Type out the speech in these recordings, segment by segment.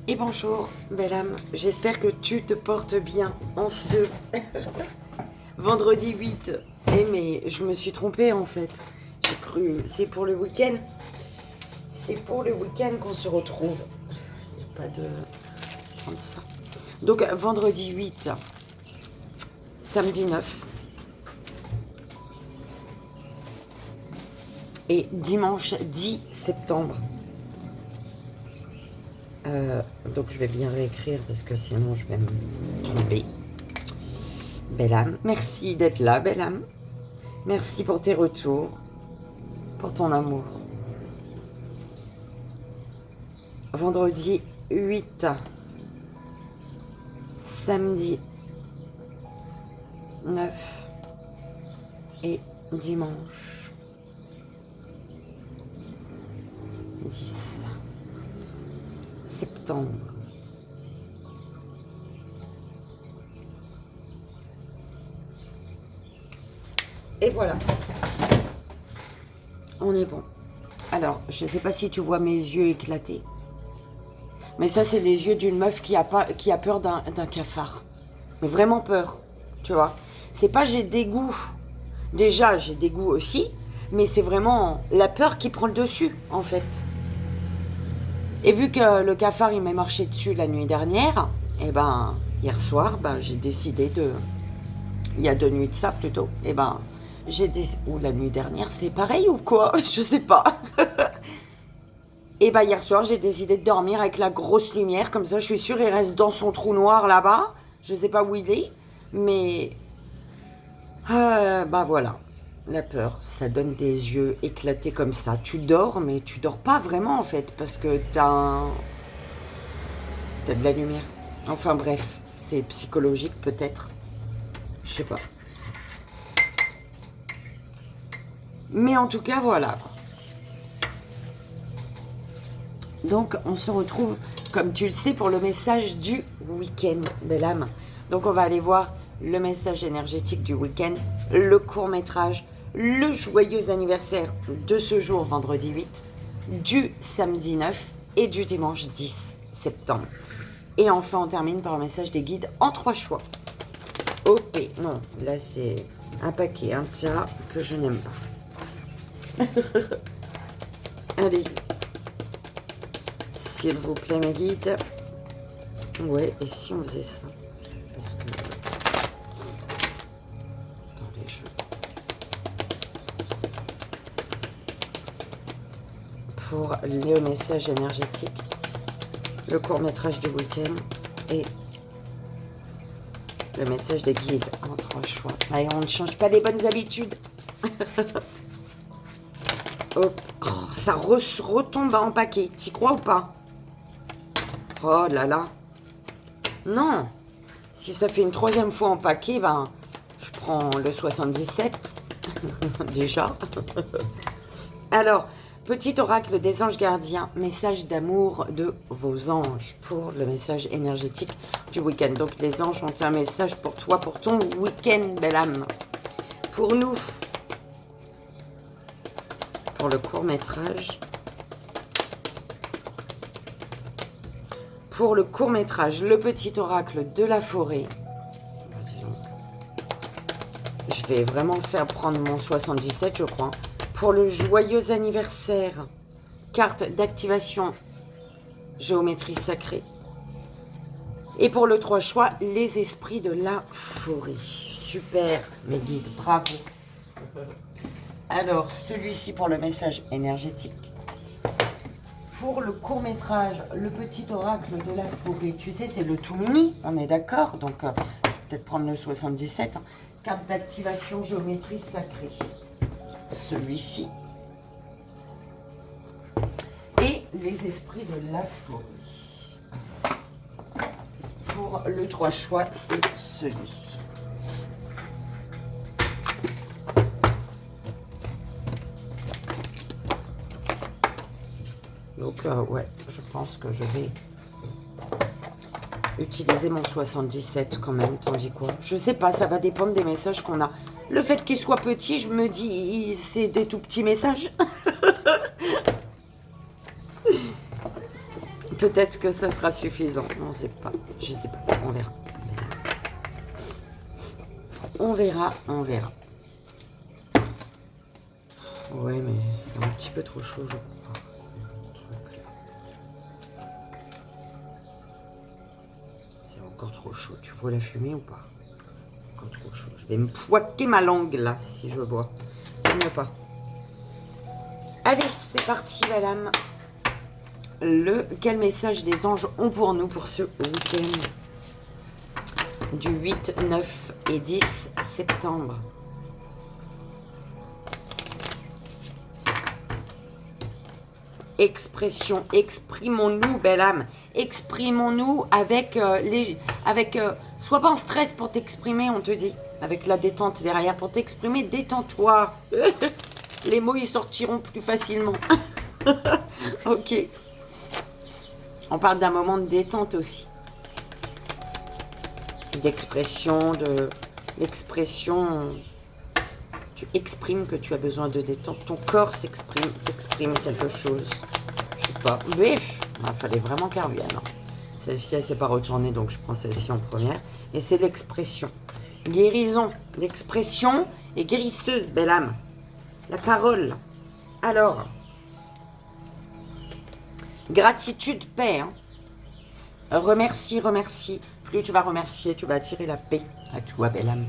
Et bonjour, belle âme. J'espère que tu te portes bien en ce vendredi 8. Eh mais je me suis trompée en fait. J'ai cru, c'est pour le week-end. C'est pour le week-end qu'on se retrouve. Il n'y a pas de... Je vais prendre ça. Donc vendredi 8, samedi 9 et dimanche 10 septembre. Donc je vais bien réécrire parce que sinon je vais me tromper. Belle âme, merci d'être là, belle âme. Merci pour tes retours, pour ton amour. Vendredi 8, samedi 9 et dimanche 10 septembre. Et voilà, on est bon. Alors, je ne sais pas si tu vois mes yeux éclatés, mais ça, c'est les yeux d'une meuf qui a peur d'un cafard. Mais vraiment peur, tu vois. C'est pas j'ai dégoût. Déjà, j'ai dégoût aussi, mais c'est vraiment la peur qui prend le dessus, en fait. Et vu que le cafard, il m'est marché dessus la nuit dernière, et ben, hier soir, ben, j'ai décidé de... Il y a 2 nuits de ça, plutôt. Et ben, ou la nuit dernière, c'est pareil ou quoi? Je sais pas. Et ben, hier soir, j'ai décidé de dormir avec la grosse lumière. Comme ça, je suis sûre, il reste dans son trou noir, là-bas. Je sais pas où il est. Mais... ben voilà. La peur, ça donne des yeux éclatés comme ça. Tu dors, mais tu dors pas vraiment en fait, parce que t'as de la lumière. Enfin bref, c'est psychologique peut-être. Je sais pas. Mais en tout cas, voilà. Donc, on se retrouve, comme tu le sais, pour le message du week-end, belle âme. Donc, on va aller voir le message énergétique du week-end, le court-métrage, le joyeux anniversaire de ce jour, vendredi 8, du samedi 9 et du dimanche 10 septembre. Et enfin, on termine par un message des guides en 3 choix. OP, non, là c'est un paquet, un tas que je n'aime pas. Allez, s'il vous plaît, mes guides. Ouais, et si on faisait ça? Parce que... Dans les jeux. Pour le message énergétique, le court-métrage du week-end et le message des guides en 3 choix. Allez, on ne change pas les bonnes habitudes. Hop. Oh, ça retombe en paquet. T'y crois ou pas? Oh là là. Non. Si ça fait une 3e fois en paquet, ben, je prends le 77. Déjà. Alors, petit oracle des anges gardiens, message d'amour de vos anges pour le message énergétique du week-end. Donc, les anges ont un message pour toi, pour ton week-end, belle âme. Pour nous, pour le court-métrage. Pour le court-métrage, le petit oracle de la forêt. Je vais vraiment faire prendre mon 77, je crois. Pour le joyeux anniversaire, carte d'activation, géométrie sacrée. Et pour le 3 choix, les esprits de la forêt. Super, mes guides, bravo. Alors, celui-ci pour le message énergétique. Pour le court-métrage, le petit oracle de la forêt, tu sais, c'est le tout mini, on est d'accord? Donc, je vais peut-être prendre le 77. Carte d'activation, géométrie sacrée. Celui-ci. Et les esprits de la forêt. Pour le 3 choix, c'est celui-ci. Donc, ouais, je pense que je vais utiliser mon 77 quand même, tandis quoi. Je sais pas, ça va dépendre des messages qu'on a. Le fait qu'il soit petit, je me dis, c'est des tout petits messages. peut-être que ça sera suffisant. On ne sait pas. Je sais pas. On verra. On verra, on verra. Ouais, mais c'est un petit peu trop chaud, je crois. C'est encore trop chaud. Tu vois la fumée ou pas? Encore trop chaud. Je vais me poiquer ma langue, là, si je bois. Je ne pas. Allez, c'est parti, madame. Quel message des anges ont pour nous pour ce week-end du 8, 9 et 10 septembre. Expression, exprimons-nous, belle âme. Exprimons-nous avec sois pas en stress pour t'exprimer, on te dit. Avec la détente derrière, pour t'exprimer, détends-toi. Les mots, ils sortiront plus facilement. Ok. On parle d'un moment de détente aussi. D'expression, l'expression, tu exprimes que tu as besoin de détente. Ton corps t'exprime quelque chose. Je sais pas. Bref, il fallait vraiment qu'elle revienne. Celle-ci, elle ne s'est pas retournée, donc je prends celle-ci en première. Et c'est l'expression. Guérison. L'expression est guérisseuse, belle âme. La parole. Alors, gratitude, paix. Hein. Remercie, remercie. Plus tu vas remercier, tu vas attirer la paix à toi, belle âme.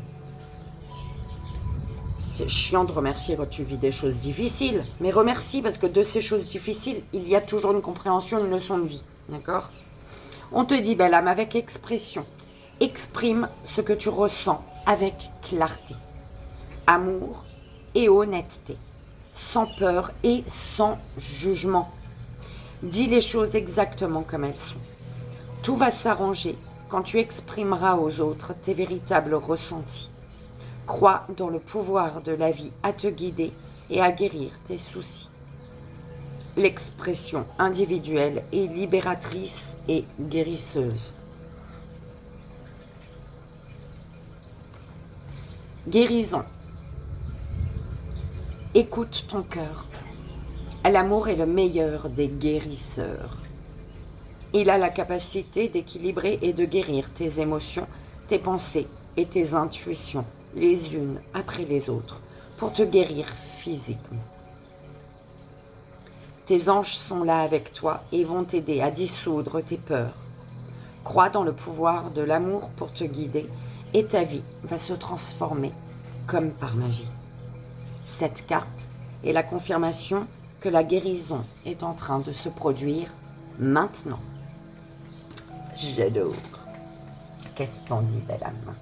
C'est chiant de remercier quand tu vis des choses difficiles. Mais remercie parce que de ces choses difficiles, il y a toujours une compréhension, une leçon de vie. D'accord? On te dit, belle âme, avec expression. Exprime ce que tu ressens avec clarté. Amour et honnêteté. Sans peur et sans jugement. Dis les choses exactement comme elles sont. Tout va s'arranger quand tu exprimeras aux autres tes véritables ressentis. Crois dans le pouvoir de la vie à te guider et à guérir tes soucis. L'expression individuelle est libératrice et guérisseuse. Guérison. Écoute ton cœur. L'amour est le meilleur des guérisseurs. Il a la capacité d'équilibrer et de guérir tes émotions, tes pensées et tes intuitions, les unes après les autres, pour te guérir physiquement. Tes anges sont là avec toi et vont t'aider à dissoudre tes peurs. Crois dans le pouvoir de l'amour pour te guider et ta vie va se transformer comme par magie. Cette carte est la confirmation que la guérison est en train de se produire maintenant. J'adore. Qu'est-ce que t'en dis, belle âme?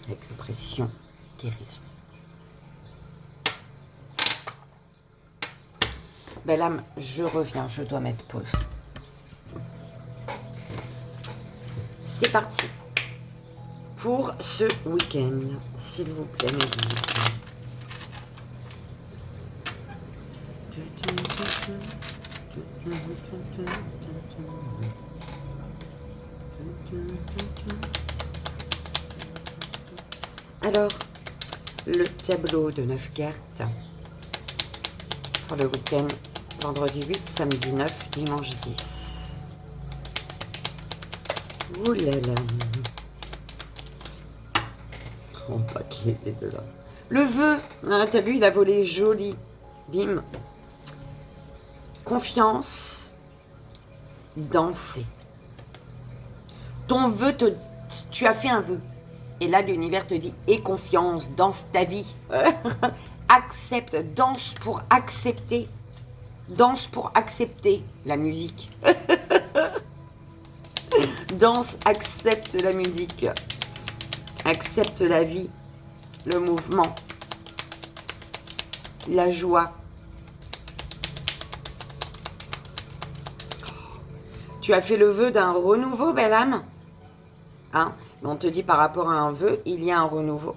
Expression, guérison. Belle âme, je reviens, je dois mettre pause. C'est parti pour ce week-end, s'il vous plaît, mes guides. Alors, le tableau de 9 cartes pour le week-end, vendredi 8, samedi 9, dimanche 10. Ouh là là. On va qu'il était de là. Le vœu, ah, t'as vu, il a volé joli. Bim. Confiance, danser. Ton vœu, tu as fait un vœu. Et là, l'univers te dit, aie confiance, danse ta vie. Accepte, danse pour accepter. Danse pour accepter la musique. Danse, accepte la musique. Accepte la vie, le mouvement, la joie. Tu as fait le vœu d'un renouveau, belle âme. Hein? On te dit par rapport à un vœu, il y a un renouveau.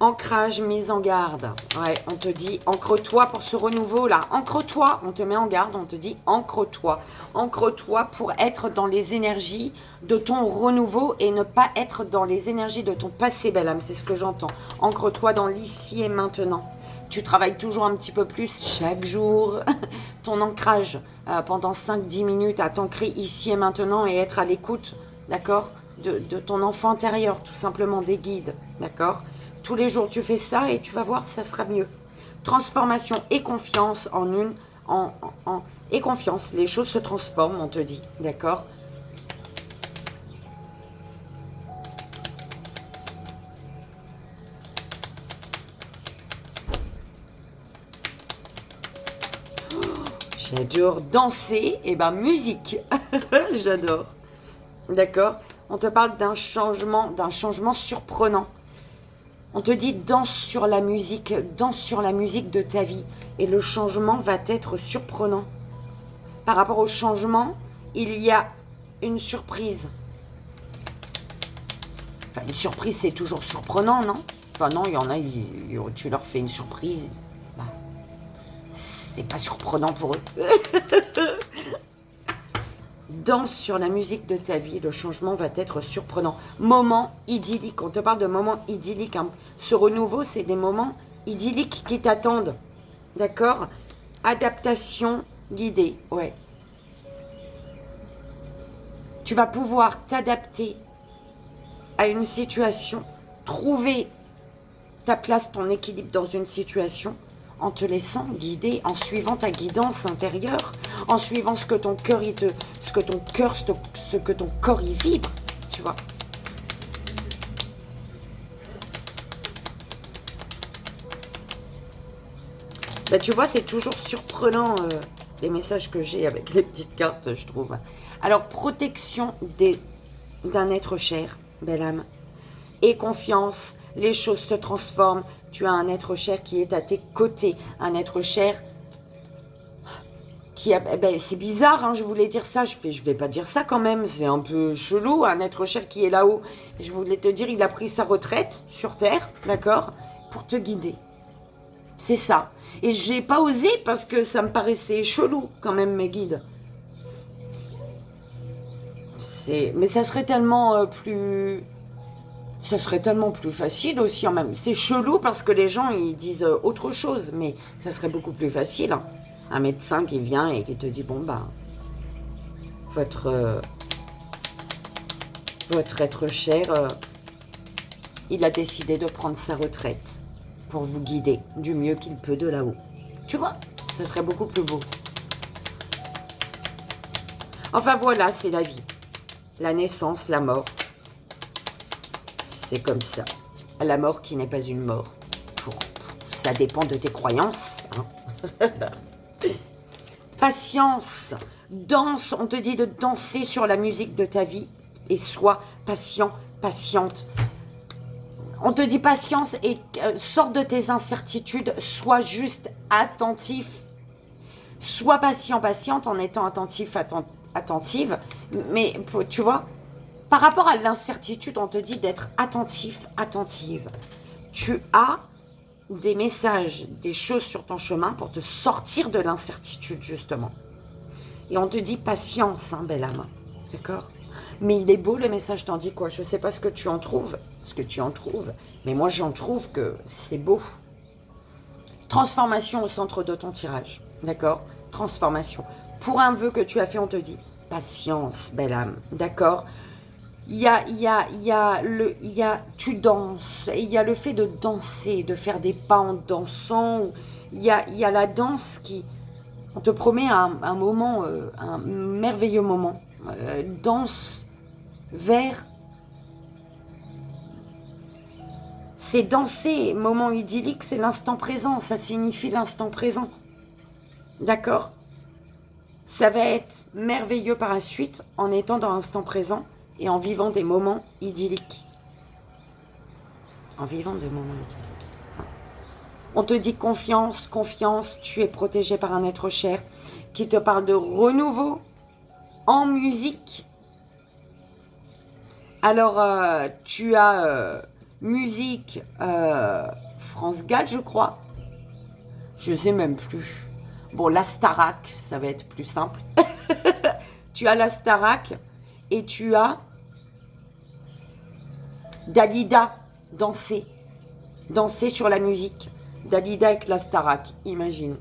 Ancrage, mise en garde. Ouais, on te dit, ancre-toi pour ce renouveau-là. Ancre-toi, on te met en garde, on te dit, ancre-toi. Ancre-toi pour être dans les énergies de ton renouveau et ne pas être dans les énergies de ton passé, belle âme. C'est ce que j'entends. Ancre-toi dans l'ici et maintenant. Tu travailles toujours un petit peu plus chaque jour. ton ancrage pendant 5-10 minutes, à t'ancrer ici et maintenant et être à l'écoute, d'accord, de ton enfant intérieur, tout simplement, des guides, d'accord. Tous les jours, tu fais ça et tu vas voir, ça sera mieux. Transformation et confiance en une, et confiance, les choses se transforment, on te dit, d'accord. J'adore danser, et ben musique, j'adore, d'accord. On te parle d'un changement surprenant. On te dit danse sur la musique de ta vie, et le changement va être surprenant. Par rapport au changement, il y a une surprise. Enfin, une surprise, c'est toujours surprenant, non? Enfin non, il y en a, tu leur fais une surprise, bah, c'est pas surprenant pour eux. Danse sur la musique de ta vie, le changement va être surprenant. Moment idyllique, on te parle de moments idylliques. Hein. Ce renouveau, c'est des moments idylliques qui t'attendent. D'accord? Adaptation guidée, ouais. Tu vas pouvoir t'adapter à une situation, trouver ta place, ton équilibre dans une situation, en te laissant guider, en suivant ta guidance intérieure, en suivant ce que ton cœur, ce que ton corps y vibre, tu vois. Bah, tu vois, c'est toujours surprenant les messages que j'ai avec les petites cartes, je trouve. Alors, protection d'un être cher, belle âme, et confiance, les choses se transforment. Tu as un être cher qui est à tes côtés, un être cher qui a... Ben, c'est bizarre, hein, je voulais dire ça, je vais pas dire ça quand même, c'est un peu chelou, un être cher qui est là-haut. Je voulais te dire, il a pris sa retraite sur Terre, d'accord, pour te guider. C'est ça. Et je n'ai pas osé parce que ça me paraissait chelou quand même, mes guides. Mais ça serait tellement plus... Ça serait tellement plus facile aussi en même. C'est chelou parce que les gens, ils disent autre chose, mais ça serait beaucoup plus facile. Hein. Un médecin qui vient et qui te dit, bon, bah, votre être cher, il a décidé de prendre sa retraite pour vous guider du mieux qu'il peut de là-haut. Tu vois, ça serait beaucoup plus beau. Enfin voilà, c'est la vie. La naissance, la mort. C'est comme ça. La mort qui n'est pas une mort. Ça dépend de tes croyances. Hein. Patience. Danse. On te dit de danser sur la musique de ta vie. Et sois patient, patiente. On te dit patience et sors de tes incertitudes. Sois juste attentif. Sois patient, patiente en étant attentif, attentive. Mais tu vois... Par rapport à l'incertitude, on te dit d'être attentif, attentive. Tu as des messages, des choses sur ton chemin pour te sortir de l'incertitude, justement. Et on te dit patience, hein, belle âme. D'accord? Mais il est beau, le message t'en dit quoi? Je ne sais pas ce que tu en trouves, mais moi j'en trouve que c'est beau. Transformation au centre de ton tirage. D'accord? Transformation. Pour un vœu que tu as fait, on te dit patience, belle âme. D'accord? Tu danses, il y a le fait de danser, de faire des pas en dansant. Il y a la danse qui, on te promet un moment, un merveilleux moment. Danse vers, c'est danser, moment idyllique, c'est l'instant présent, ça signifie l'instant présent. D'accord? Ça va être merveilleux par la suite en étant dans l'instant présent. Et en vivant des moments idylliques. En vivant des moments idylliques. On te dit confiance, confiance, tu es protégé par un être cher qui te parle de renouveau en musique. Alors, tu as musique France Gall, je crois. Je sais même plus. Bon, la Starac, ça va être plus simple. Tu as la Starac et tu as Dalida, danser sur la musique. Dalida avec la Starac, imagine.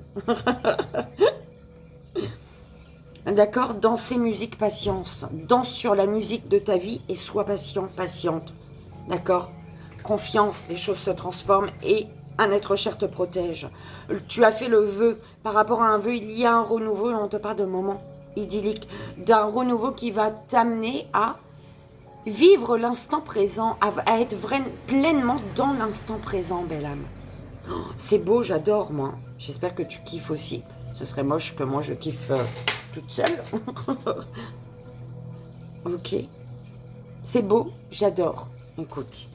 D'accord? Danser, musique, patience. Danse sur la musique de ta vie et sois patient, patiente. D'accord? Confiance, les choses se transforment et un être cher te protège. Tu as fait le vœu. Par rapport à un vœu, il y a un renouveau et on te parle de moments idylliques. D'un renouveau qui va t'amener à vivre l'instant présent, à être pleinement dans l'instant présent, belle âme. Oh, c'est beau, j'adore, moi. J'espère que tu kiffes aussi. Ce serait moche que moi je kiffe toute seule. Ok. C'est beau, j'adore. Écoute,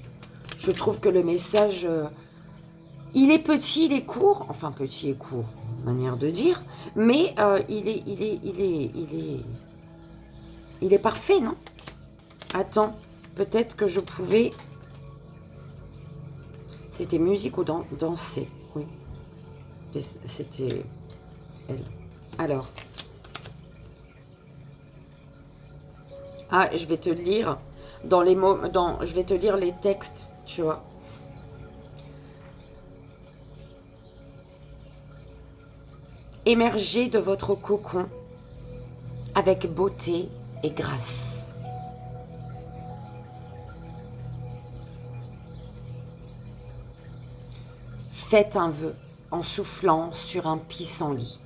je trouve que le message, il est petit, il est court. Enfin, petit et court, manière de dire. Mais il est parfait, non? Attends, peut-être que je pouvais... C'était musique ou danser? Oui. C'était elle. Alors. Ah, je vais te lire dans les mots... je vais te lire les textes, tu vois. Émergez de votre cocon avec beauté et grâce. Faites un vœu en soufflant sur un pissenlit.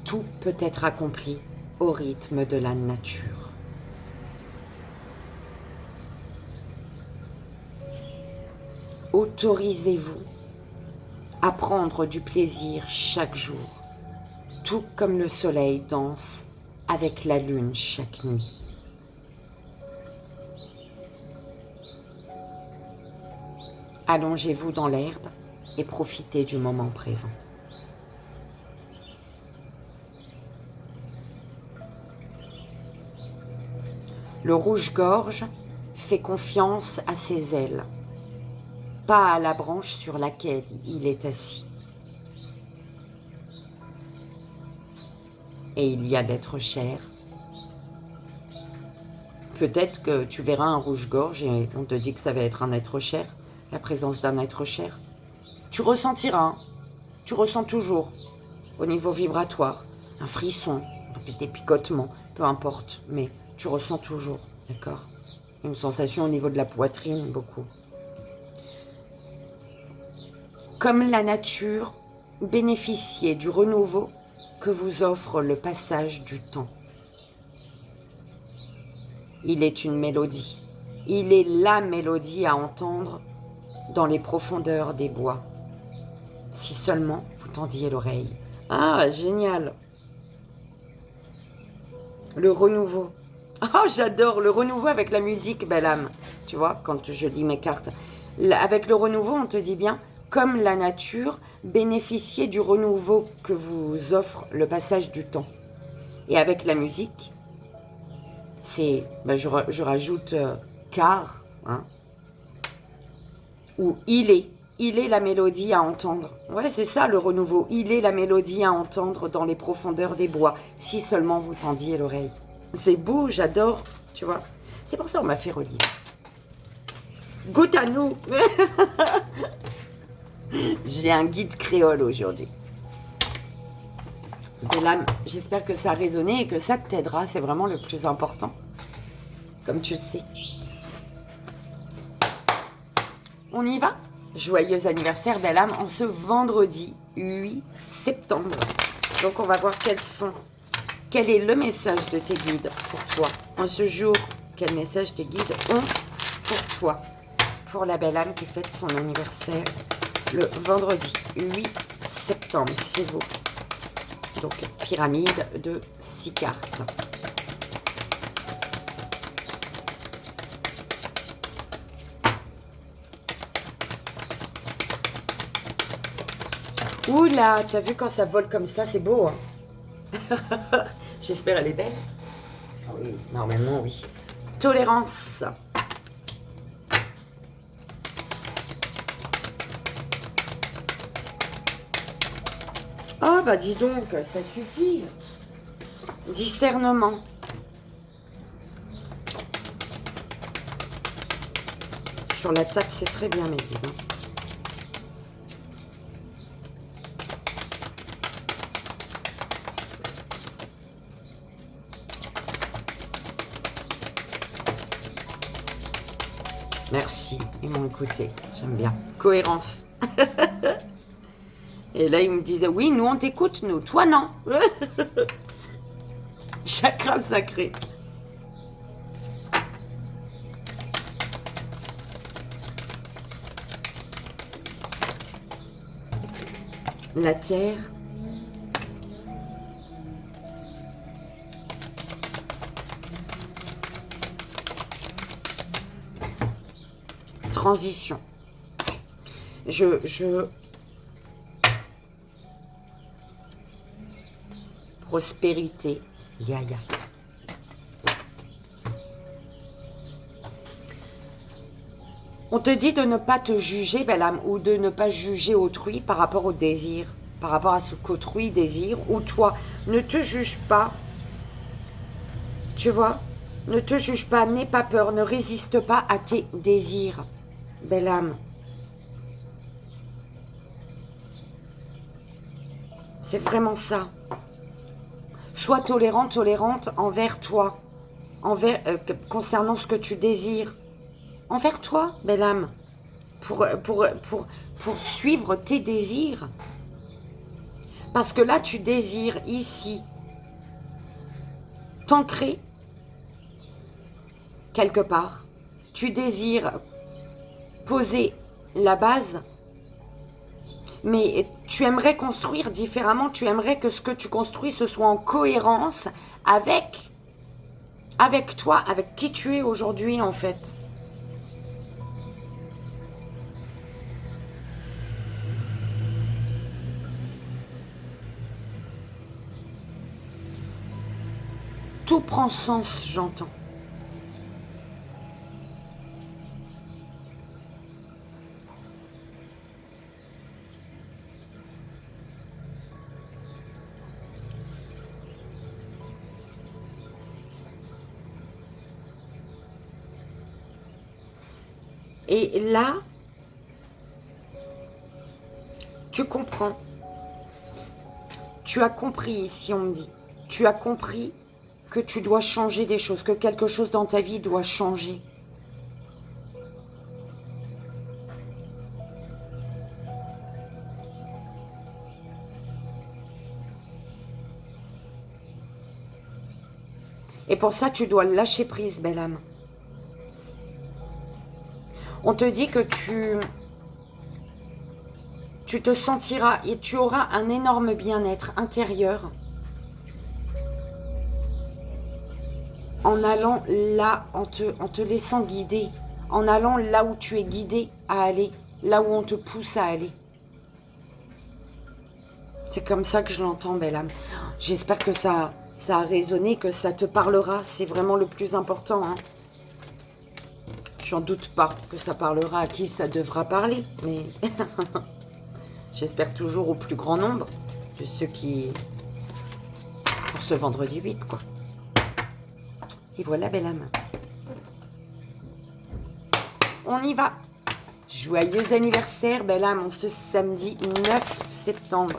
Tout peut être accompli au rythme de la nature. Autorisez-vous à prendre du plaisir chaque jour, tout comme le soleil danse avec la lune chaque nuit. Allongez-vous dans l'herbe et profitez du moment présent. Le rouge-gorge fait confiance à ses ailes, pas à la branche sur laquelle il est assis. Et il y a d'être cher. Peut-être que tu verras un rouge-gorge et on te dit que ça va être un être cher, la présence d'un être cher. Tu ressentiras, hein. Tu ressens toujours, au niveau vibratoire, un frisson, des picotements, peu importe, mais tu ressens toujours, d'accord? Une sensation au niveau de la poitrine, beaucoup. Comme la nature, bénéficiez du renouveau que vous offre le passage du temps. Il est une mélodie. Il est la mélodie à entendre dans les profondeurs des bois. Si seulement vous tendiez l'oreille. Ah, génial! Le renouveau. Oh, j'adore le renouveau avec la musique, belle âme. Tu vois, quand je lis mes cartes. Avec le renouveau, on te dit bien, comme la nature, bénéficiez du renouveau que vous offre le passage du temps. Et avec la musique, c'est, ben je rajoute car, hein, ou il est la mélodie à entendre. Ouais, c'est ça le renouveau. Il est la mélodie à entendre dans les profondeurs des bois, si seulement vous tendiez l'oreille. C'est beau, j'adore, tu vois. C'est pour ça qu'on m'a fait relire. Goûte à nous. J'ai un guide créole aujourd'hui. Belle âme, j'espère que ça a résonné et que ça t'aidera. C'est vraiment le plus important. Comme tu le sais. On y va? Joyeux anniversaire, belle âme, en ce vendredi 8 septembre. Donc, on va voir quel est le message de tes guides pour toi. En ce jour, quel message tes guides ont pour toi. Pour la belle âme qui fête son anniversaire le vendredi 8 septembre. C'est beau. Donc, pyramide de 6 cartes. Oula, tu as vu quand ça vole comme ça, c'est beau, hein. J'espère elle est belle. Oui, normalement, oui. Tolérance. Oh, bah dis donc, ça suffit. Discernement. Sur la table, c'est très bien, mes guides. Merci, ils m'ont écouté. J'aime bien. Cohérence. Et là, ils me disaient, oui, nous, on t'écoute, nous. Toi, non. Chakra sacré. La terre. Transition. Prospérité. Gaïa. On te dit de ne pas te juger, belle âme, ou de ne pas juger autrui par rapport au désir, par rapport à ce qu'autrui désire, ou toi. Ne te juge pas. Tu vois? Ne te juge pas, n'aie pas peur, ne résiste pas à tes désirs, belle âme. C'est vraiment ça. Sois tolérant, tolérante envers toi, concernant ce que tu désires. Envers toi, belle âme, pour suivre tes désirs. Parce que là, tu désires ici t'ancrer quelque part. Tu désires poser la base, mais tu aimerais construire différemment. Tu aimerais que ce que tu construis, ce soit en cohérence avec toi, avec qui tu es aujourd'hui, en fait. Tout prend sens, j'entends. Et là, tu comprends. Tu as compris ici, on me dit. Tu as compris que tu dois changer des choses, que quelque chose dans ta vie doit changer. Et pour ça, tu dois lâcher prise, belle âme. On te dit que tu te sentiras et tu auras un énorme bien-être intérieur en allant là, en te laissant guider, en allant là où tu es guidé à aller, là où on te pousse à aller. C'est comme ça que je l'entends, belle âme. J'espère que ça a résonné, que ça te parlera. C'est vraiment le plus important, hein. J'en doute pas que ça parlera à qui ça devra parler, mais j'espère toujours au plus grand nombre de ceux qui... pour ce vendredi 8, quoi. Et voilà, belle âme. On y va. Joyeux anniversaire, belle âme, en ce samedi 9 septembre.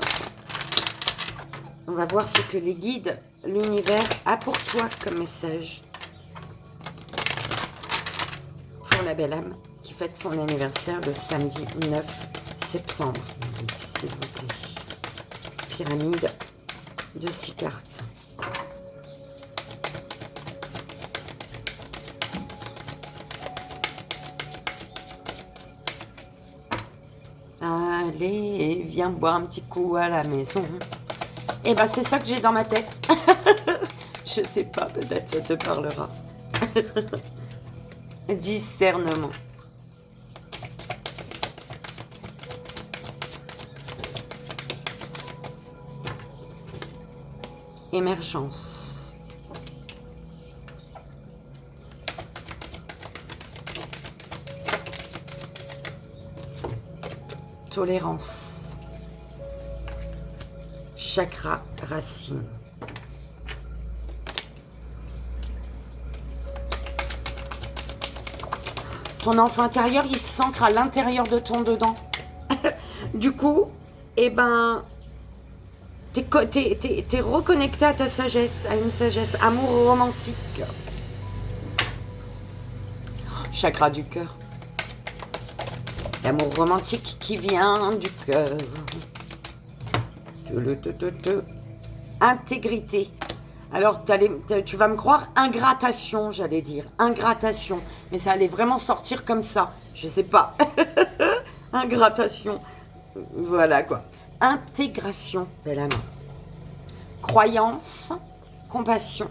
On va voir ce que les guides, l'univers a pour toi comme message. Pour la belle âme qui fête son anniversaire le samedi 9 septembre. S'il vous plaît. Pyramide de 6 cartes. Allez, viens boire un petit coup à la maison. Et ben c'est ça que j'ai dans ma tête. Je sais pas, peut-être ça te parlera. Discernement. Émergence. Tolérance. Chakra racine. Ton enfant intérieur, il s'ancre à l'intérieur de ton dedans. Du coup, eh ben, t'es reconnecté à ta sagesse, à une sagesse, amour romantique. Chakra du cœur. L'amour romantique qui vient du cœur. Intégrité. Alors, tu vas me croire, ingrattation, j'allais dire. Ingrattation. Mais ça allait vraiment sortir comme ça. Je sais pas. Ingrattation. Voilà quoi. Intégration, belle âme. Croyance, compassion.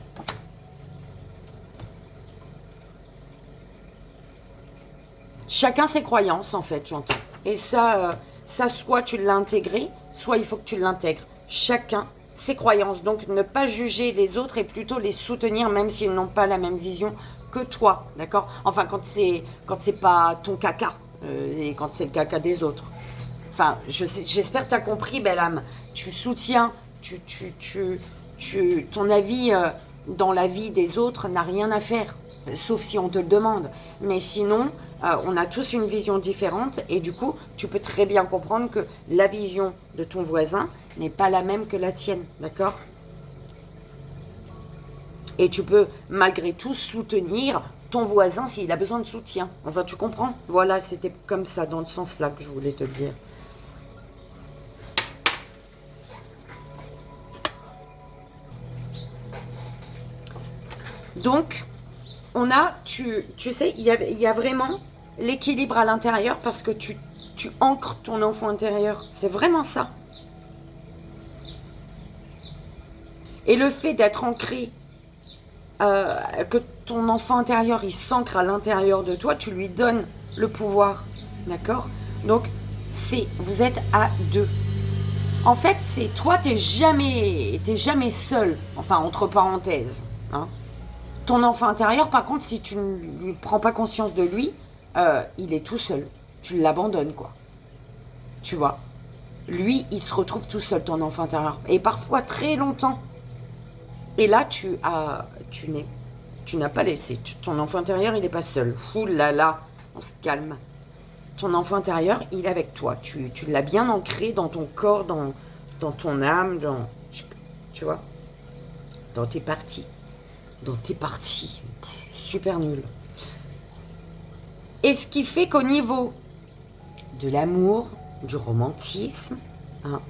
Chacun ses croyances, en fait, j'entends. Et ça, soit tu l'as intégré, soit il faut que tu l'intègres. Chacun ses croyances. Donc, ne pas juger les autres et plutôt les soutenir, même s'ils n'ont pas la même vision que toi, d'accord? Enfin, quand c'est pas ton caca, et quand c'est le caca des autres. Enfin, j'espère que tu as compris, belle âme. Tu soutiens, ton avis dans la vie des autres n'a rien à faire, sauf si on te le demande. Mais sinon, on a tous une vision différente et du coup, tu peux très bien comprendre que la vision de ton voisin n'est pas la même que la tienne, d'accord? Et tu peux malgré tout soutenir ton voisin s'il a besoin de soutien. Enfin, tu comprends? Voilà, c'était comme ça, dans le sens-là que je voulais te le dire. Donc, on a, tu sais, il y a vraiment l'équilibre à l'intérieur parce que tu ancres ton enfant intérieur. C'est vraiment ça. Et le fait d'être ancré, que ton enfant intérieur, il s'ancre à l'intérieur de toi, tu lui donnes le pouvoir. D'accord? Donc, vous êtes à deux. En fait, c'est toi, t'es jamais seul. Enfin, entre parenthèses. Hein. Ton enfant intérieur, par contre, si tu ne lui prends pas conscience de lui, il est tout seul. Tu l'abandonnes, quoi. Tu vois. Lui, il se retrouve tout seul, ton enfant intérieur. Et parfois très longtemps. Et là, tu n'as pas laissé. Ton enfant intérieur, il n'est pas seul. Ouh là là, on se calme. Ton enfant intérieur, il est avec toi. Tu l'as bien ancré dans ton corps, dans ton âme, tu vois, dans tes parties. Dans tes parties. Super nul. Et ce qui fait qu'au niveau de l'amour, du romantisme, hein,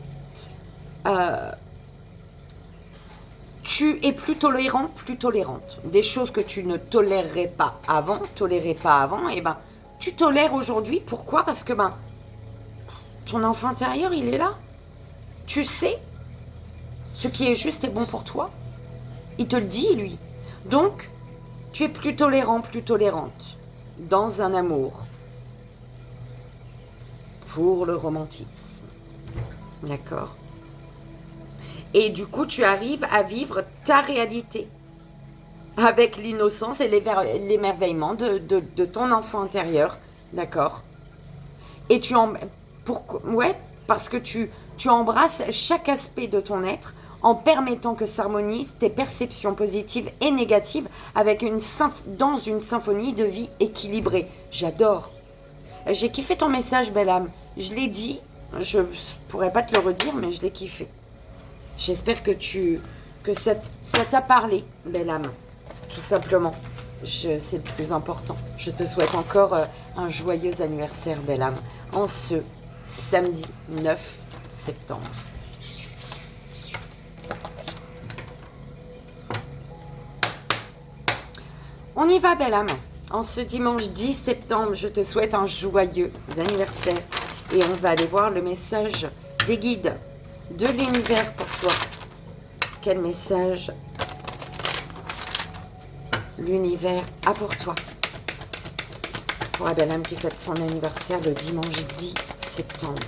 tu es plus tolérant, plus tolérante. Des choses que tu ne tolérais pas avant, et ben, tu tolères aujourd'hui. Pourquoi? Parce que ben, ton enfant intérieur, il est là. Tu sais ce qui est juste et bon pour toi. Il te le dit, lui. Donc, tu es plus tolérant, plus tolérante dans un amour pour le romantisme. D'accord? Et du coup, tu arrives à vivre ta réalité avec l'innocence et l'émerveillement de ton enfant intérieur. D'accord? Et parce que tu embrasses chaque aspect de ton être en permettant que s'harmonisent tes perceptions positives et négatives avec dans une symphonie de vie équilibrée. J'adore. J'ai kiffé ton message, belle âme. Je l'ai dit, je pourrais pas te le redire, mais je l'ai kiffé. J'espère que ça t'a parlé, belle âme, tout simplement. C'est le plus important. Je te souhaite encore un joyeux anniversaire, belle âme, en ce samedi 9 septembre. On y va, belle âme. En ce dimanche 10 septembre, je te souhaite un joyeux anniversaire. Et on va aller voir le message des guides de l'univers pour toi. Quel message l'univers a pour toi? Pour la belle âme qui fête son anniversaire le dimanche 10 septembre.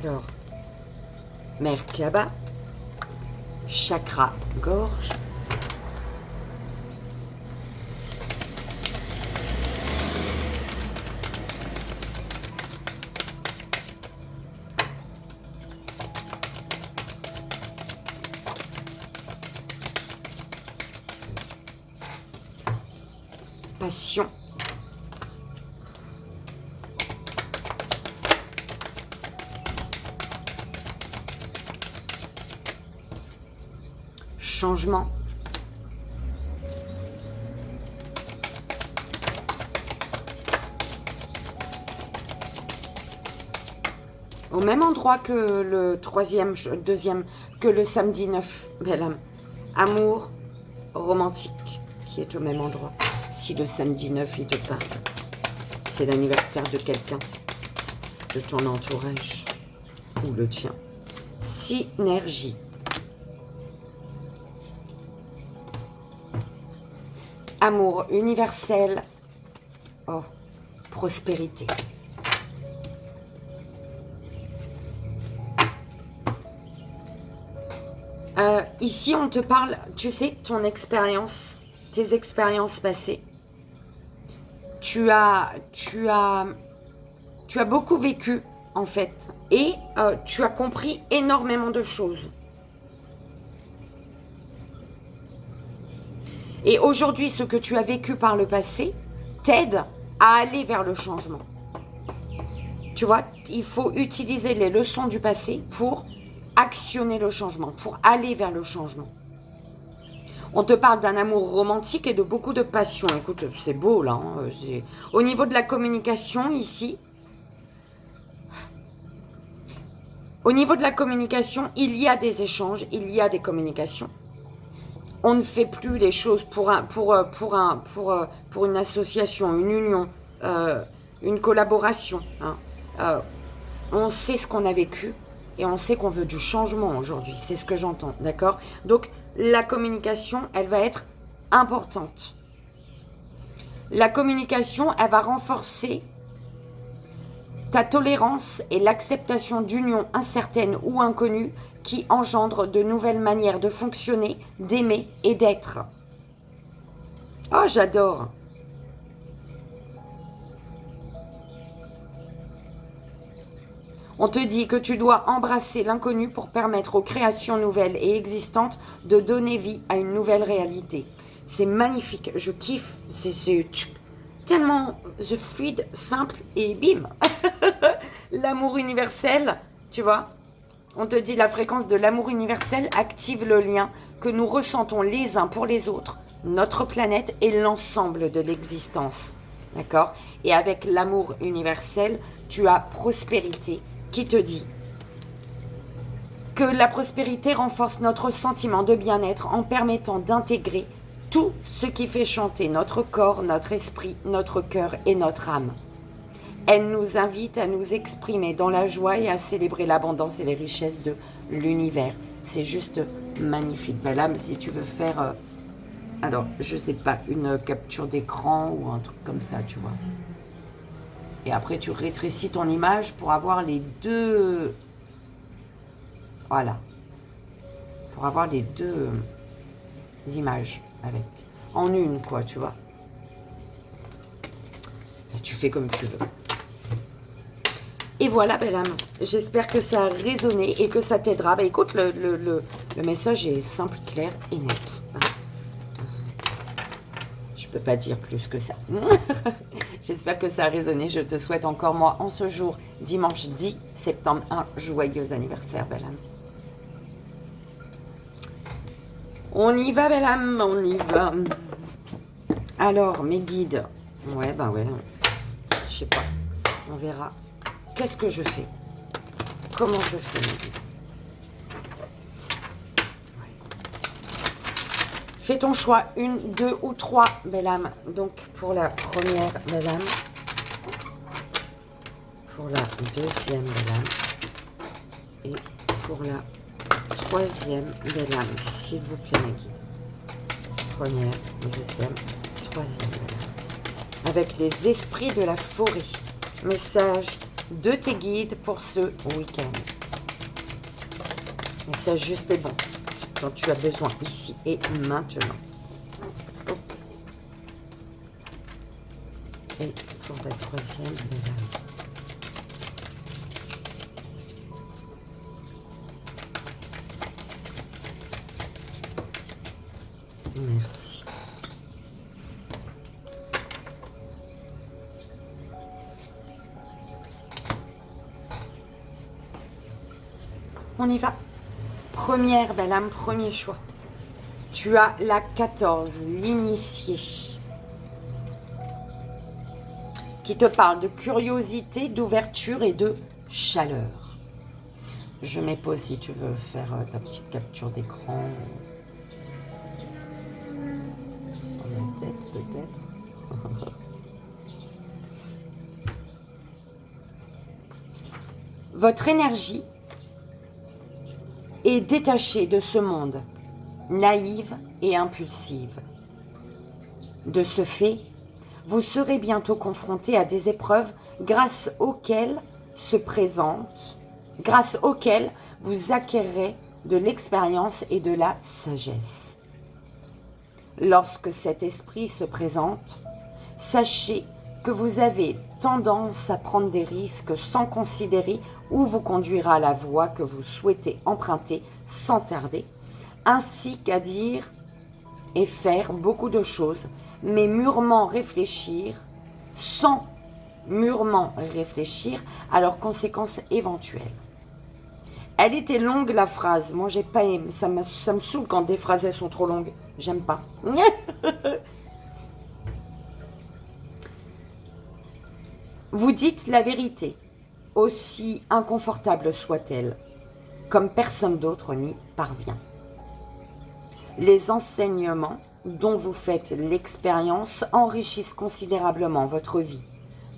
Alors, Merkaba, chakra gorge, passion, changement. Au même endroit que le deuxième, que le samedi 9, belle âme. Amour romantique, qui est au même endroit. Si le samedi 9, il te parle, c'est l'anniversaire de quelqu'un, de ton entourage, ou le tien. Synergie. Amour universel. Oh, prospérité. Ici, on te parle, tu sais, ton expérience, tes expériences passées. Tu as beaucoup vécu, en fait, et tu as compris énormément de choses. Et aujourd'hui, ce que tu as vécu par le passé t'aide à aller vers le changement. Tu vois, il faut utiliser les leçons du passé pour actionner le changement, pour aller vers le changement. On te parle d'un amour romantique et de beaucoup de passion. Écoute, c'est beau là. Hein, au niveau de la communication ici, au niveau de la communication, il y a des échanges, il y a des communications. On ne fait plus les choses pour une association, une union, une collaboration. Hein. On sait ce qu'on a vécu et on sait qu'on veut du changement aujourd'hui. C'est ce que j'entends, d'accord? Donc, la communication, elle va être importante. La communication, elle va renforcer ta tolérance et l'acceptation d'unions incertaines ou inconnues qui engendrent de nouvelles manières de fonctionner, d'aimer et d'être. Oh, j'adore! On te dit que tu dois embrasser l'inconnu pour permettre aux créations nouvelles et existantes de donner vie à une nouvelle réalité. C'est magnifique, je kiffe, c'est tellement fluide, simple et bim. L'amour universel, tu vois. On te dit la fréquence de l'amour universel active le lien que nous ressentons les uns pour les autres, notre planète et l'ensemble de l'existence. D'accord? Et avec l'amour universel, tu as prospérité qui te dit que la prospérité renforce notre sentiment de bien-être en permettant d'intégrer tout ce qui fait chanter notre corps, notre esprit, notre cœur et notre âme. Elle nous invite à nous exprimer dans la joie et à célébrer l'abondance et les richesses de l'univers. C'est juste magnifique. Ben là, si tu veux faire, alors, je sais pas, une capture d'écran ou un truc comme ça, tu vois. Et après, tu rétrécis ton image pour avoir les deux... Voilà. Pour avoir les deux images avec. En une, quoi, tu vois. Là, tu fais comme tu veux. Et voilà, belle âme. J'espère que ça a résonné et que ça t'aidera. Bah, écoute, le message est simple, clair et net. Je peux pas dire plus que ça. J'espère que ça a résonné. Je te souhaite encore, moi, en ce jour, dimanche 10 septembre, un joyeux anniversaire, belle âme. On y va, belle âme, on y va. Alors, mes guides. Ouais, bah ouais. Je sais pas. On verra. Qu'est-ce que je fais? Comment je fais, mes guides? Fais ton choix, 1, 2 ou 3, belle âme. Donc, pour la première, belle âme. Pour la deuxième, belle âme. Et pour la troisième, belle âme. S'il vous plaît, mes guides. Première, deuxième, troisième, belle âme. Avec les esprits de la forêt. Message de tes guides pour ce week-end. Message juste et bon. Dont tu as besoin ici et maintenant. Et pour la troisième, merci. On y va. Première belle âme, premier choix. Tu as la 14, l'initié, qui te parle de curiosité, d'ouverture et de chaleur. Je mets pause si tu veux faire ta petite capture d'écran. Sur la tête peut-être. Votre énergie est détachée de ce monde, naïve et impulsive. De ce fait, vous serez bientôt confronté à des épreuves grâce auxquelles vous acquérerez de l'expérience et de la sagesse. Lorsque cet esprit se présente, sachez que vous avez tendance à prendre des risques sans considérer où vous conduira la voie que vous souhaitez emprunter sans tarder, ainsi qu'à dire et faire beaucoup de choses, mais sans mûrement réfléchir à leurs conséquences éventuelles. Elle était longue la phrase, moi j'ai pas aimé, ça me saoule quand des phrases elles sont trop longues, j'aime pas. Vous dites la vérité, aussi inconfortable soit-elle, comme personne d'autre n'y parvient. Les enseignements dont vous faites l'expérience enrichissent considérablement votre vie.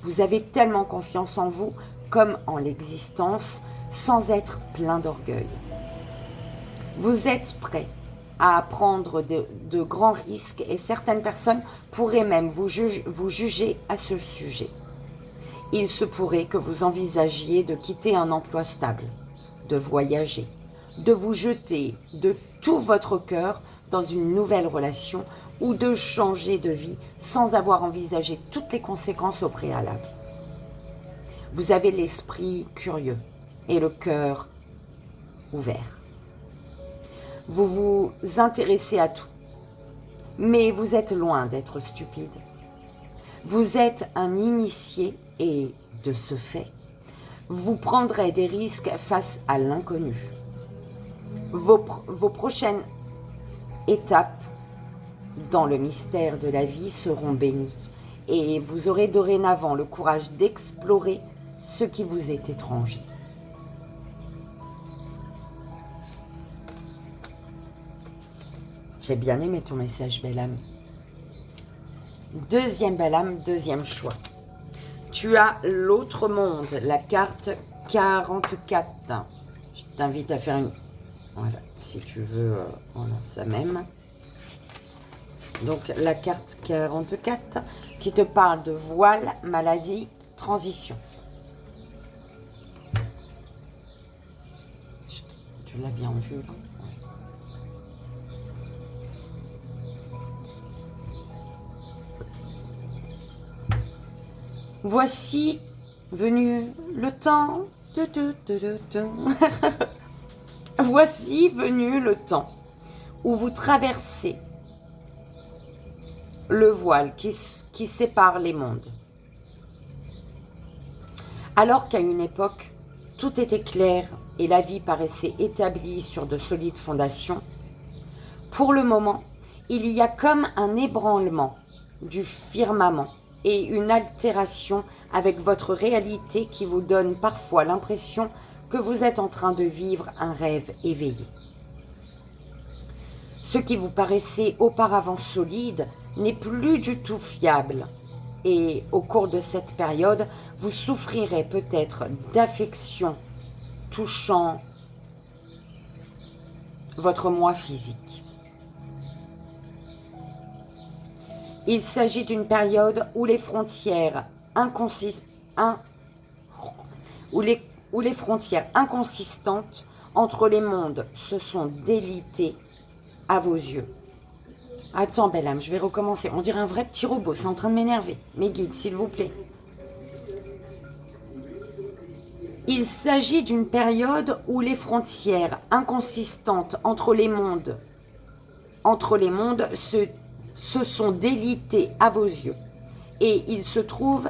Vous avez tellement confiance en vous comme en l'existence sans être plein d'orgueil. Vous êtes prêt à prendre de grands risques et certaines personnes pourraient même vous juger à ce sujet. Il se pourrait que vous envisagiez de quitter un emploi stable, de voyager, de vous jeter de tout votre cœur dans une nouvelle relation ou de changer de vie sans avoir envisagé toutes les conséquences au préalable. Vous avez l'esprit curieux et le cœur ouvert. Vous vous intéressez à tout, mais vous êtes loin d'être stupide. Vous êtes un initié et, de ce fait, vous prendrez des risques face à l'inconnu. Vos prochaines étapes dans le mystère de la vie seront bénies et vous aurez dorénavant le courage d'explorer ce qui vous est étranger. J'ai bien aimé ton message, belle âme. Deuxième belle âme, deuxième choix. Tu as l'autre monde, la carte 44. Je t'invite à faire une... Voilà, si tu veux, voilà, ça même. Donc, la carte 44 qui te parle de voile, maladie, transition. Tu l'as bien vu, là. Voici venu le temps. Voici venu le temps où vous traversez le voile qui sépare les mondes. Alors qu'à une époque, tout était clair et la vie paraissait établie sur de solides fondations, pour le moment, il y a comme un ébranlement du firmament et une altération avec votre réalité qui vous donne parfois l'impression que vous êtes en train de vivre un rêve éveillé. Ce qui vous paraissait auparavant solide n'est plus du tout fiable et au cours de cette période, vous souffrirez peut-être d'affections touchant votre moi physique. Il s'agit d'une période où les frontières inconsistantes entre les mondes se sont délitées à vos yeux. Attends, belle âme, je vais recommencer. On dirait un vrai petit robot, c'est en train de m'énerver. Mes guides, s'il vous plaît. Il s'agit d'une période où les frontières inconsistantes entre les mondes se sont délitées à vos yeux. Et il se trouve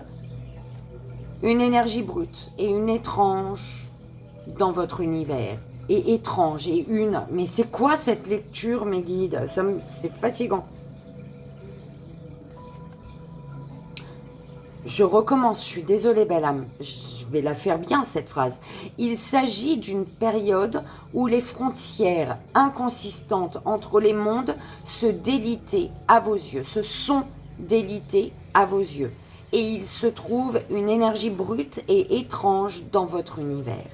une énergie brute et une étrange dans votre univers et étrange et une. Mais c'est quoi cette lecture, mes guides? C'est fatigant. Je recommence, je suis désolée, belle âme. Je vais la faire bien, cette phrase. Il s'agit d'une période où les frontières inconsistantes entre les mondes se délitaient à vos yeux, se sont délitées à vos yeux. Et il se trouve une énergie brute et étrange dans votre univers.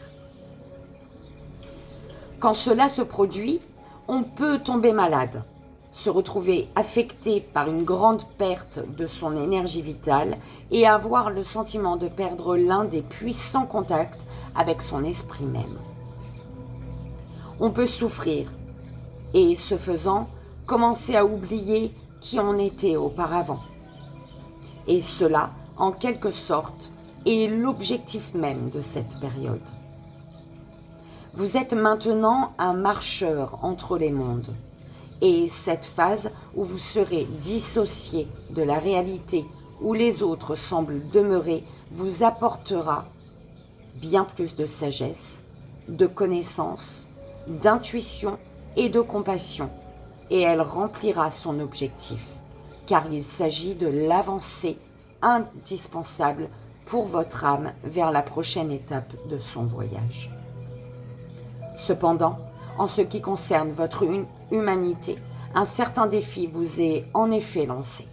Quand cela se produit, on peut tomber malade, se retrouver affecté par une grande perte de son énergie vitale et avoir le sentiment de perdre l'un des puissants contacts avec son esprit même. On peut souffrir et, ce faisant, commencer à oublier qui on était auparavant. Et cela, en quelque sorte, est l'objectif même de cette période. Vous êtes maintenant un marcheur entre les mondes. Et cette phase où vous serez dissocié de la réalité où les autres semblent demeurer vous apportera bien plus de sagesse, de connaissance, d'intuition et de compassion. Et elle remplira son objectif, car il s'agit de l'avancée indispensable pour votre âme vers la prochaine étape de son voyage. Cependant, en ce qui concerne votre humanité, un certain défi vous est en effet lancé.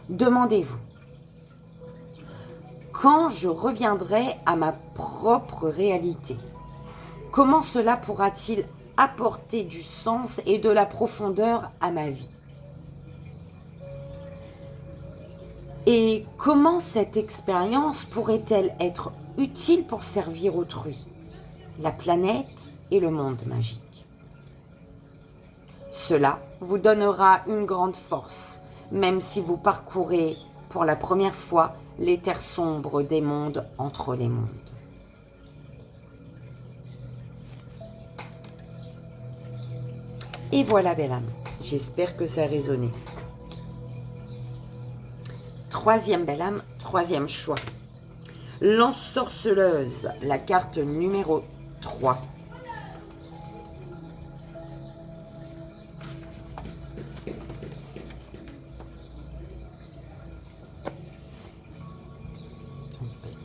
Demandez-vous, quand je reviendrai à ma propre réalité, comment cela pourra-t-il apporter du sens et de la profondeur à ma vie? Et comment cette expérience pourrait-elle être utile pour servir autrui, la planète et le monde magique? Cela vous donnera une grande force, même si vous parcourez pour la première fois les terres sombres des mondes entre les mondes. Et voilà, belle âme, j'espère que ça a résonné. Troisième belle âme, troisième choix. L'ensorceleuse, la carte numéro 3.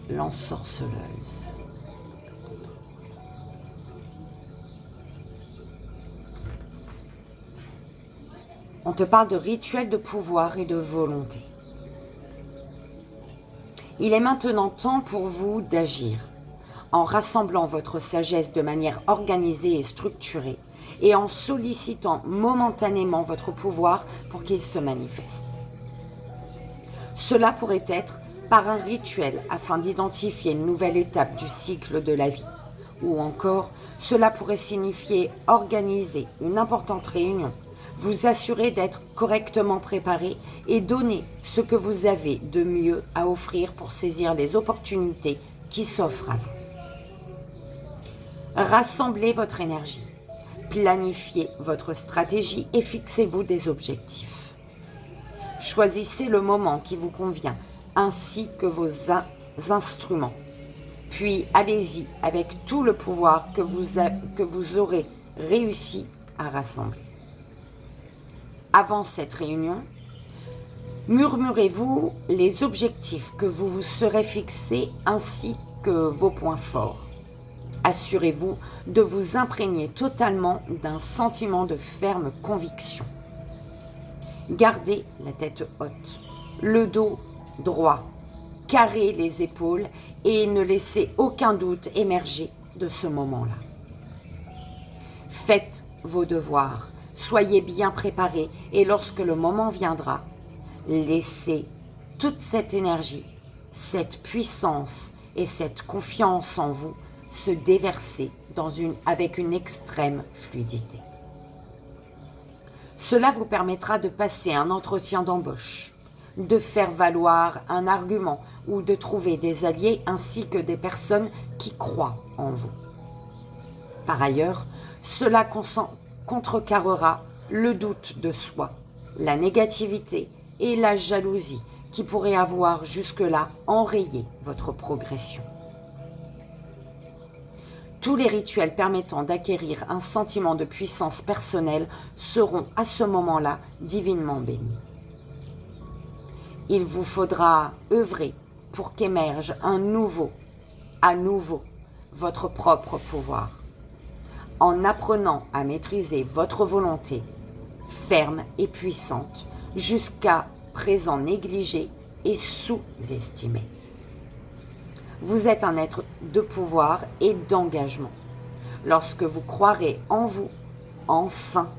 L'ensorceleuse. On te parle de rituel de pouvoir et de volonté. Il est maintenant temps pour vous d'agir, en rassemblant votre sagesse de manière organisée et structurée, et en sollicitant momentanément votre pouvoir pour qu'il se manifeste. Cela pourrait être par un rituel afin d'identifier une nouvelle étape du cycle de la vie, ou encore cela pourrait signifier organiser une importante réunion, vous assurer d'être correctement préparé et donner ce que vous avez de mieux à offrir pour saisir les opportunités qui s'offrent à vous. Rassemblez votre énergie, planifiez votre stratégie et fixez-vous des objectifs. Choisissez le moment qui vous convient ainsi que vos instruments. Puis allez-y avec tout le pouvoir que vous aurez réussi à rassembler. Avant cette réunion, murmurez-vous les objectifs que vous vous serez fixés ainsi que vos points forts. Assurez-vous de vous imprégner totalement d'un sentiment de ferme conviction. Gardez la tête haute, le dos droit, carrez les épaules et ne laissez aucun doute émerger de ce moment-là. Faites vos devoirs. Soyez bien préparés et lorsque le moment viendra, laissez toute cette énergie, cette puissance et cette confiance en vous se déverser avec une extrême fluidité. Cela vous permettra de passer un entretien d'embauche, de faire valoir un argument ou de trouver des alliés ainsi que des personnes qui croient en vous. Par ailleurs, cela contrecarrera le doute de soi, la négativité et la jalousie qui pourraient avoir jusque-là enrayé votre progression. Tous les rituels permettant d'acquérir un sentiment de puissance personnelle seront à ce moment-là divinement bénis. Il vous faudra œuvrer pour qu'émerge à nouveau, votre propre pouvoir. En apprenant à maîtriser votre volonté, ferme et puissante, jusqu'à présent négligée et sous-estimée. Vous êtes un être de pouvoir et d'engagement. Lorsque vous croirez en vous, enfin,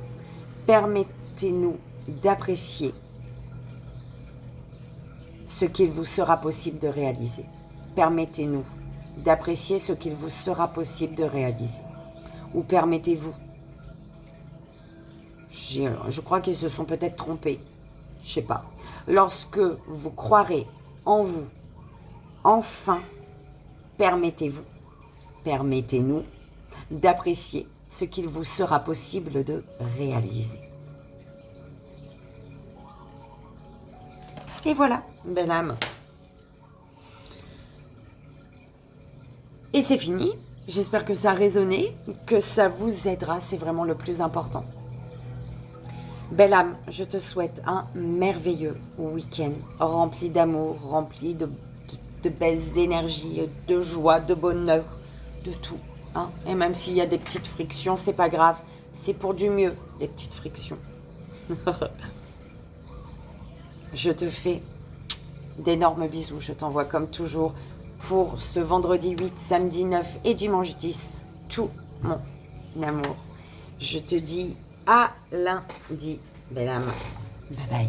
permettez-nous d'apprécier ce qu'il vous sera possible de réaliser. Permettez-nous d'apprécier ce qu'il vous sera possible de réaliser. Ou permettez-vous. Je crois qu'ils se sont peut-être trompés. Je sais pas. Lorsque vous croirez en vous, enfin, permettez-vous, permettez-nous d'apprécier ce qu'il vous sera possible de réaliser. Et voilà, belle âme. Et c'est fini. J'espère que ça a résonné, que ça vous aidera. C'est vraiment le plus important. Belle âme, je te souhaite un merveilleux week-end rempli d'amour, rempli de belles énergies, de joie, de bonheur, de tout. Hein. Et même s'il y a des petites frictions, c'est pas grave. C'est pour du mieux, les petites frictions. Je te fais d'énormes bisous. Je t'envoie comme toujours pour ce vendredi 8, samedi 9 et dimanche 10 tout mon amour. Je te dis à lundi, belle âme. Bye bye.